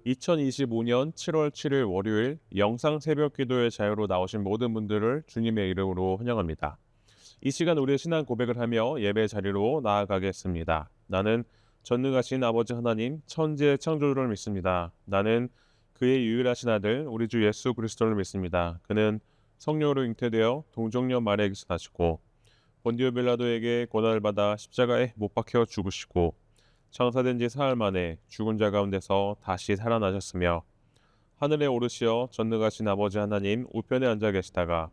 2025년 7월 7일 월요일 영상 새벽 기도의 자유로 나오신 모든 분들을 주님의 이름으로 환영합니다. 이 시간 우리의 신앙 고백을 하며 예배 자리로 나아가겠습니다. 나는 전능하신 아버지 하나님 천지의 창조주를 믿습니다. 나는 그의 유일하신 아들 우리 주 예수 그리스도를 믿습니다. 그는 성령으로 잉태되어 동정녀 마리아에게서 나시고 본디오 빌라도에게 고난을 받아 십자가에 못 박혀 죽으시고 장사된 지 사흘 만에 죽은 자 가운데서 다시 살아나셨으며 하늘에 오르시어 전능하신 아버지 하나님 우편에 앉아 계시다가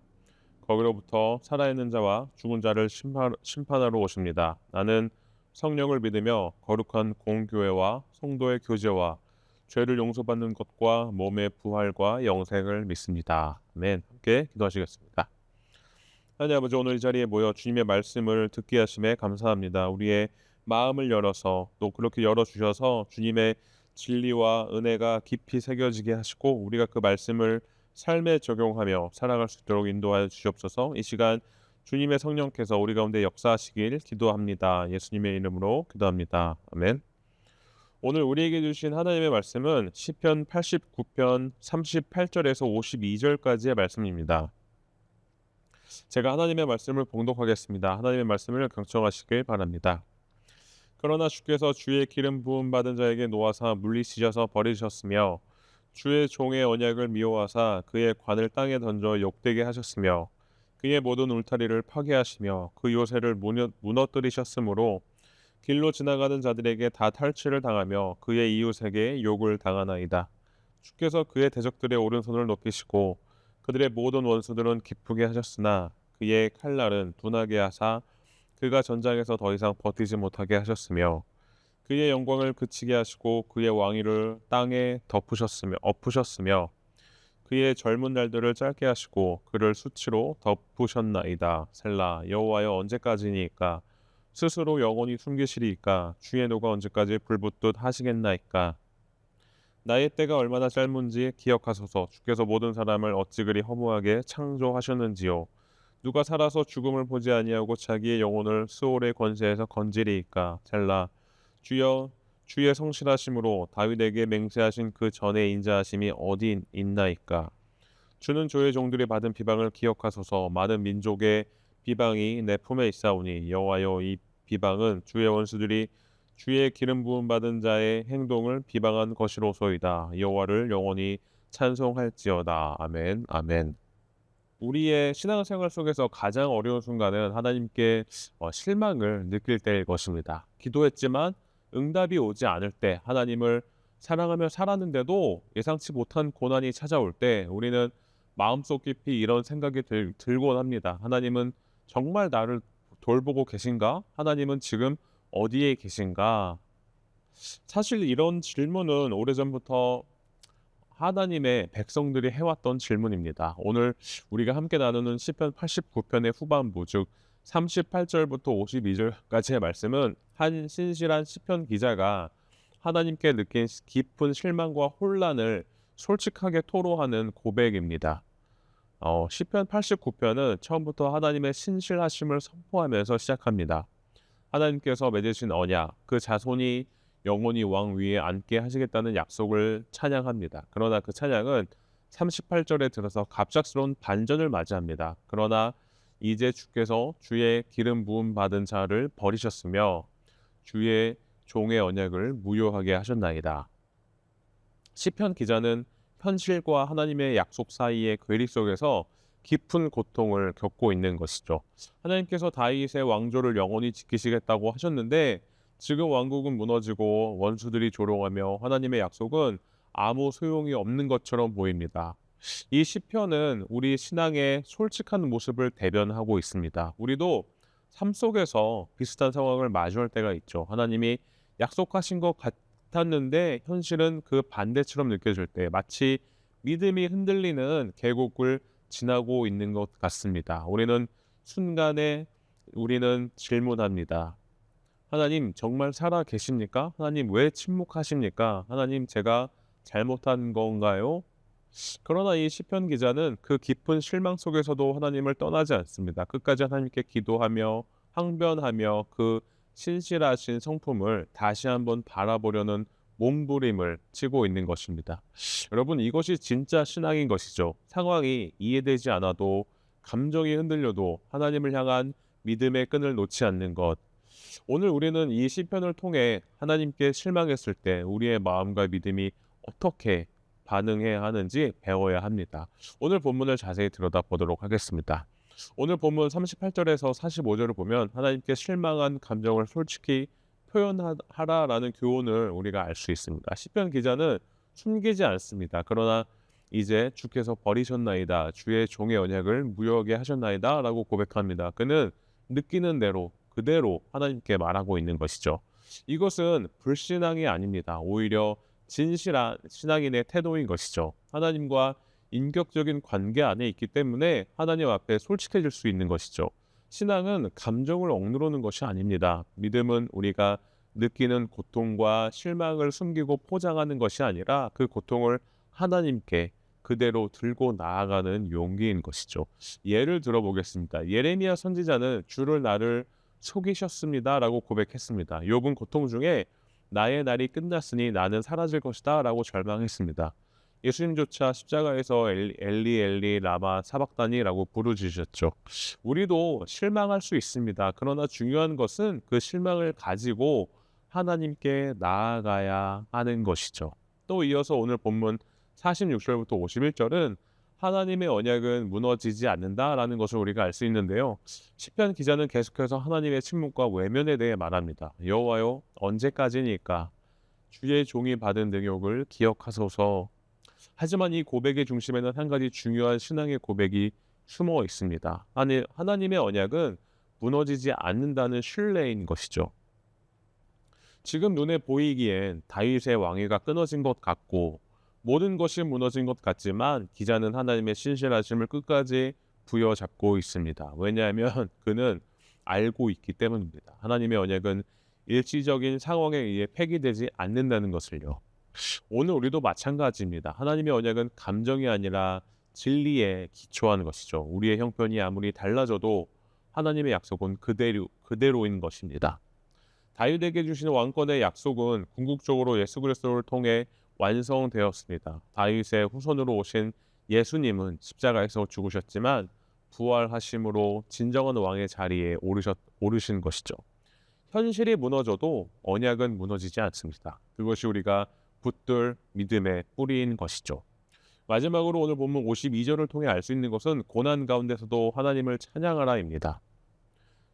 거기로부터 살아있는 자와 죽은 자를 심판하러 오십니다. 나는 성령을 믿으며 거룩한 공교회와 성도의 교제와 죄를 용서받는 것과 몸의 부활과 영생을 믿습니다. 아멘. 함께 기도하시겠습니다. 하나님 아버지, 오늘 이 자리에 모여 주님의 말씀을 듣게 하심에 감사합니다. 우리의 마음을 열어서 또 그렇게 열어주셔서 주님의 진리와 은혜가 깊이 새겨지게 하시고 우리가 그 말씀을 삶에 적용하며 살아갈 수 있도록 인도하여 주시옵소서. 이 시간 주님의 성령께서 우리 가운데 역사하시길 기도합니다. 예수님의 이름으로 기도합니다. 아멘. 오늘 우리에게 주신 하나님의 말씀은 시편 89편 38절에서 52절까지의 말씀입니다. 제가 하나님의 말씀을 봉독하겠습니다. 하나님의 말씀을 경청하시길 바랍니다. 그러나 주께서 주의 기름 부음 받은 자에게 놓아사 물리치셔서 버리셨으며 주의 종의 언약을 미워하사 그의 관을 땅에 던져 욕되게 하셨으며 그의 모든 울타리를 파괴하시며 그 요새를 무너뜨리셨으므로 길로 지나가는 자들에게 다 탈취를 당하며 그의 이웃에게 욕을 당하나이다. 주께서 그의 대적들의 오른손을 높이시고 그들의 모든 원수들은 기쁘게 하셨으나 그의 칼날은 둔하게 하사 그가 전장에서 더 이상 버티지 못하게 하셨으며 그의 영광을 그치게 하시고 그의 왕위를 땅에 엎으셨으며 그의 젊은 날들을 짧게 하시고 그를 수치로 덮으셨나이다. 셀라. 여호와여, 언제까지니까 스스로 영원히 숨기시리이까 주의 노가 언제까지 불붙듯 하시겠나이까. 나의 때가 얼마나 짧은지 기억하소서. 주께서 모든 사람을 어찌 그리 허무하게 창조하셨는지요. 누가 살아서 죽음을 보지 아니하고 자기의 영혼을 스올의 권세에서 건지리이까. 셀라. 주여, 주의 성실하심으로 다윗에게 맹세하신 그 전의 인자하심이 어디 있나이까. 주는 주의 종들이 받은 비방을 기억하소서. 많은 민족의 비방이 내 품에 있사오니 여호와여, 이 비방은 주의 원수들이 주의 기름 부음 받은 자의 행동을 비방한 것이로소이다. 여호와를 영원히 찬송할지어다. 아멘. 아멘. 우리의 신앙생활 속에서 가장 어려운 순간은 하나님께 실망을 느낄 때일 것입니다. 기도했지만 응답이 오지 않을 때, 하나님을 사랑하며 살았는데도 예상치 못한 고난이 찾아올 때 우리는 마음속 깊이 이런 생각이 들곤 합니다. 하나님은 정말 나를 돌보고 계신가? 하나님은 지금 어디에 계신가? 사실 이런 질문은 오래전부터 하나님의 백성들이 해왔던 질문입니다. 오늘 우리가 함께 나누는 시편 89편의 후반부, 즉 38절부터 52절까지의 말씀은 한 신실한 시편 기자가 하나님께 느낀 깊은 실망과 혼란을 솔직하게 토로하는 고백입니다. 시편 89편은 처음부터 하나님의 신실하심을 선포하면서 시작합니다. 하나님께서 맺으신 언약, 그 자손이 영원히 왕 위에 앉게 하시겠다는 약속을 찬양합니다. 그러나 그 찬양은 38절에 들어서 갑작스러운 반전을 맞이합니다. 그러나 이제 주께서 주의 기름 부음 받은 자를 버리셨으며 주의 종의 언약을 무효하게 하셨나이다. 시편 기자는 현실과 하나님의 약속 사이의 괴리 속에서 깊은 고통을 겪고 있는 것이죠. 하나님께서 다윗의 왕조를 영원히 지키시겠다고 하셨는데 지금 왕국은 무너지고 원수들이 조롱하며 하나님의 약속은 아무 소용이 없는 것처럼 보입니다. 이 시편은 우리 신앙의 솔직한 모습을 대변하고 있습니다. 우리도 삶 속에서 비슷한 상황을 마주할 때가 있죠. 하나님이 약속하신 것 같았는데 현실은 그 반대처럼 느껴질 때 마치 믿음이 흔들리는 계곡을 지나고 있는 것 같습니다. 순간에 우리는 질문합니다. 하나님 정말 살아 계십니까? 하나님 왜 침묵하십니까? 하나님 제가 잘못한 건가요? 그러나 이 시편 기자는 그 깊은 실망 속에서도 하나님을 떠나지 않습니다. 끝까지 하나님께 기도하며 항변하며 그 신실하신 성품을 다시 한번 바라보려는 몸부림을 치고 있는 것입니다. 여러분, 이것이 진짜 신앙인 것이죠. 상황이 이해되지 않아도, 감정이 흔들려도 하나님을 향한 믿음의 끈을 놓지 않는 것. 오늘 우리는 이 시편을 통해 하나님께 실망했을 때 우리의 마음과 믿음이 어떻게 반응해야 하는지 배워야 합니다. 오늘 본문을 자세히 들여다보도록 하겠습니다. 오늘 본문 38절에서 45절을 보면 하나님께 실망한 감정을 솔직히 표현하라라는 교훈을 우리가 알 수 있습니다. 시편 기자는 숨기지 않습니다. 그러나 이제 주께서 버리셨나이다. 주의 종의 언약을 무효하게 하셨나이다라고 고백합니다. 그는 느끼는 대로 그대로 하나님께 말하고 있는 것이죠. 이것은 불신앙이 아닙니다. 오히려 진실한 신앙인의 태도인 것이죠. 하나님과 인격적인 관계 안에 있기 때문에 하나님 앞에 솔직해질 수 있는 것이죠. 신앙은 감정을 억누르는 것이 아닙니다. 믿음은 우리가 느끼는 고통과 실망을 숨기고 포장하는 것이 아니라 그 고통을 하나님께 그대로 들고 나아가는 용기인 것이죠. 예를 들어보겠습니다. 예레미야 선지자는 주를 나를 속이셨습니다라고 고백했습니다. 욥은 고통 중에 나의 날이 끝났으니 나는 사라질 것이다라고 절망했습니다. 예수님조차 십자가에서 엘리 엘리 라마 사박다니라고 부르짖으셨죠. 우리도 실망할 수 있습니다. 그러나 중요한 것은 그 실망을 가지고 하나님께 나아가야 하는 것이죠. 또 이어서 오늘 본문 46절부터 51절은 하나님의 언약은 무너지지 않는다라는 것을 우리가 알 수 있는데요. 시편 기자는 계속해서 하나님의 침묵과 외면에 대해 말합니다. 여호와여, 언제까지니까 주의 종이 받은 능욕을 기억하소서. 하지만 이 고백의 중심에는 한 가지 중요한 신앙의 고백이 숨어 있습니다. 하나님의 언약은 무너지지 않는다는 신뢰인 것이죠. 지금 눈에 보이기엔 다윗의 왕위가 끊어진 것 같고 모든 것이 무너진 것 같지만 기자는 하나님의 신실하심을 끝까지 부여잡고 있습니다. 왜냐하면 그는 알고 있기 때문입니다. 하나님의 언약은 일시적인 상황에 의해 폐기되지 않는다는 것을요. 오늘 우리도 마찬가지입니다. 하나님의 언약은 감정이 아니라 진리에 기초하는 것이죠. 우리의 형편이 아무리 달라져도 하나님의 약속은 그대로인 것입니다. 다윗에게 주신 왕권의 약속은 궁극적으로 예수 그리스도를 통해 완성되었습니다. 다윗의 후손으로 오신 예수님은 십자가에서 죽으셨지만 부활하심으로 진정한 왕의 자리에 오르신 것이죠. 현실이 무너져도 언약은 무너지지 않습니다. 그것이 우리가 붙들 믿음의 뿌리인 것이죠. 마지막으로 오늘 본문 52절을 통해 알 수 있는 것은 고난 가운데서도 하나님을 찬양하라입니다.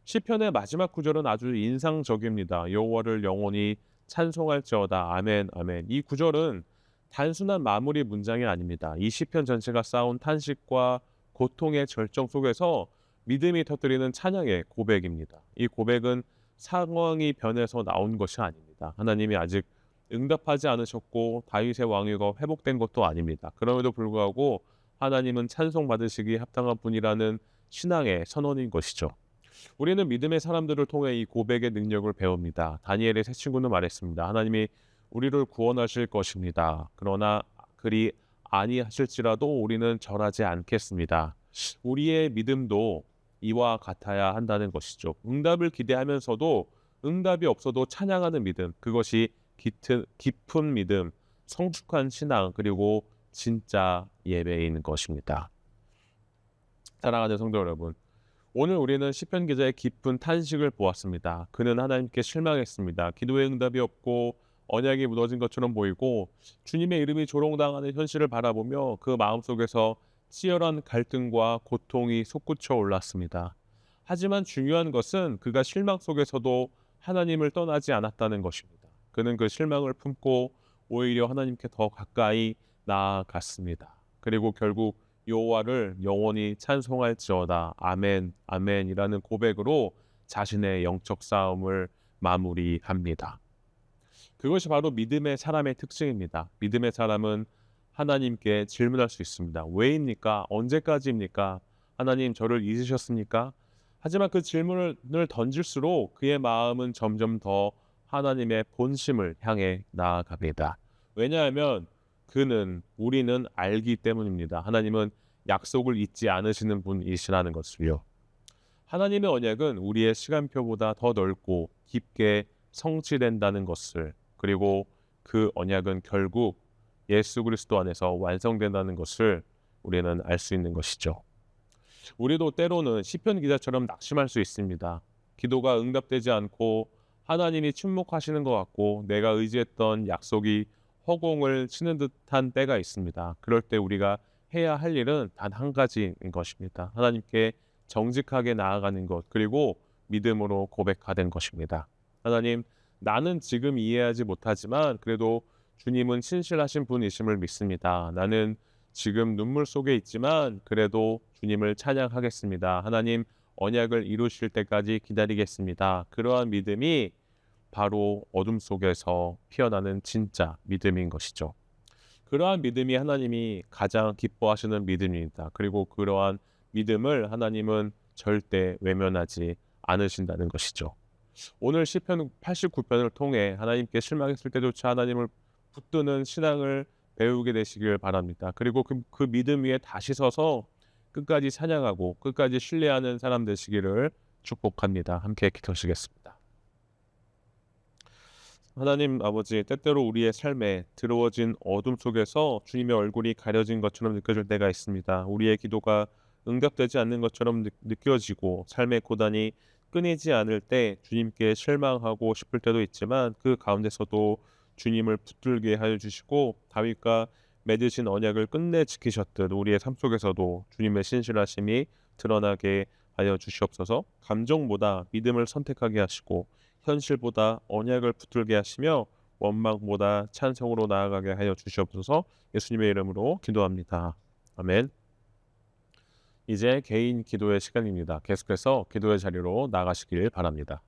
시편의 마지막 구절은 아주 인상적입니다. 여호와를 영원히 찬송할지어다. 아멘, 아멘. 이 구절은 단순한 마무리 문장이 아닙니다. 이 시편 전체가 쌓은 탄식과 고통의 절정 속에서 믿음이 터뜨리는 찬양의 고백입니다. 이 고백은 상황이 변해서 나온 것이 아닙니다. 하나님이 아직 응답하지 않으셨고 다윗의 왕위가 회복된 것도 아닙니다. 그럼에도 불구하고 하나님은 찬송받으시기 합당한 분이라는 신앙의 선언인 것이죠. 우리는 믿음의 사람들을 통해 이 고백의 능력을 배웁니다. 다니엘의 세 친구는 말했습니다. 하나님이 우리를 구원하실 것입니다. 그러나 그리 아니하실지라도 우리는 절하지 않겠습니다. 우리의 믿음도 이와 같아야 한다는 것이죠. 응답을 기대하면서도 응답이 없어도 찬양하는 믿음, 그것이 깊은 믿음, 성숙한 신앙, 그리고 진짜 예배인 것입니다. 사랑하는 성도 여러분, 오늘 우리는 시편 기자의 깊은 탄식을 보았습니다. 그는 하나님께 실망했습니다. 기도의 응답이 없고 언약이 무너진 것처럼 보이고 주님의 이름이 조롱당하는 현실을 바라보며 그 마음속에서 치열한 갈등과 고통이 솟구쳐 올랐습니다. 하지만 중요한 것은 그가 실망 속에서도 하나님을 떠나지 않았다는 것입니다. 그는 그 실망을 품고 오히려 하나님께 더 가까이 나아갔습니다. 그리고 결국 여호와를 영원히 찬송할지어다. 아멘, 아멘이라는 고백으로 자신의 영적 싸움을 마무리합니다. 그것이 바로 믿음의 사람의 특징입니다. 믿음의 사람은 하나님께 질문할 수 있습니다. 왜입니까? 언제까지입니까? 하나님 저를 잊으셨습니까? 하지만 그 질문을 던질수록 그의 마음은 점점 더 하나님의 본심을 향해 나아갑니다. 왜냐하면 우리는 알기 때문입니다. 하나님은 약속을 잊지 않으시는 분이시라는 것을요. 하나님의 언약은 우리의 시간표보다 더 넓고 깊게 성취된다는 것을, 그리고 그 언약은 결국 예수 그리스도 안에서 완성된다는 것을 우리는 알 수 있는 것이죠. 우리도 때로는 시편 기자처럼 낙심할 수 있습니다. 기도가 응답되지 않고 하나님이 침묵하시는 것 같고 내가 의지했던 약속이 허공을 치는 듯한 때가 있습니다. 그럴 때 우리가 해야 할 일은 단 한 가지인 것입니다. 하나님께 정직하게 나아가는 것, 그리고 믿음으로 고백하는 것입니다. 하나님, 나는 지금 이해하지 못하지만 그래도 주님은 신실하신 분이심을 믿습니다. 나는 지금 눈물 속에 있지만 그래도 주님을 찬양하겠습니다. 하나님, 언약을 이루실 때까지 기다리겠습니다. 그러한 믿음이 바로 어둠 속에서 피어나는 진짜 믿음인 것이죠. 그러한 믿음이 하나님이 가장 기뻐하시는 믿음입니다. 그리고 그러한 믿음을 하나님은 절대 외면하지 않으신다는 것이죠. 오늘 시편 89편을 통해 하나님께 실망했을 때조차 하나님을 붙드는 신앙을 배우게 되시길 바랍니다. 그리고 그 믿음 위에 다시 서서 끝까지 찬양하고 끝까지 신뢰하는 사람 되시기를 축복합니다. 함께 기도하시겠습니다. 하나님 아버지, 때때로 우리의 삶에 드러워진 어둠 속에서 주님의 얼굴이 가려진 것처럼 느껴질 때가 있습니다. 우리의 기도가 응답되지 않는 것처럼 느껴지고 삶의 고단이 끊이지 않을 때 주님께 실망하고 싶을 때도 있지만 그 가운데서도 주님을 붙들게 하여 주시고 다윗과 맺으신 언약을 끝내 지키셨듯 우리의 삶 속에서도 주님의 신실하심이 드러나게 하여 주시옵소서. 감정보다 믿음을 선택하게 하시고 현실보다 언약을 붙들게 하시며 원망보다 찬성으로 나아가게 하여 주시옵소서. 예수님의 이름으로 기도합니다. 아멘. 이제 개인 기도의 시간입니다. 계속해서 기도의 자리로 나가시길 바랍니다.